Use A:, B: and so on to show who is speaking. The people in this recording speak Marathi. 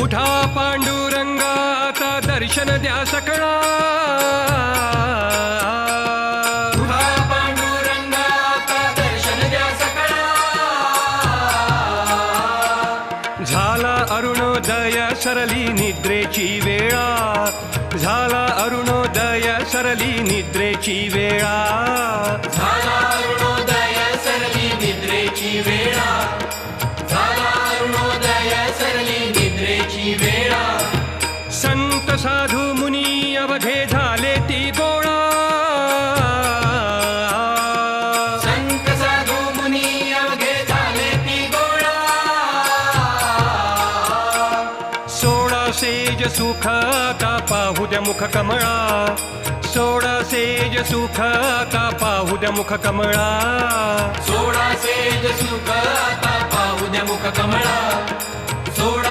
A: उठा पांडुरंगाचा दर्शन द्या सकळा,
B: उठा पांडुरंगाचा दर्शन द्या सकळा.
A: झाला अरुणोदय सरली निद्रेची वेळा, झाला अरुणोदय सरली निद्रेची वेळा.
B: झाला अरुणोदय सरली निद्रेची वेळा, झाला अरुणोदय सरली निद्रेची वेळा.
A: संत साधू मुनी अवघे झाले ती गोळा,
B: संत साधू मुनी अवघे झाले ती गोळा.
A: सोळा सेज सुख आता पाहू द्या मुख कमळा, सोळा सेज सुख आता पाहू द्या मुख कमळा.
B: सोळा सेज सुख आता पाहू द्या मुख कमळा. सोळा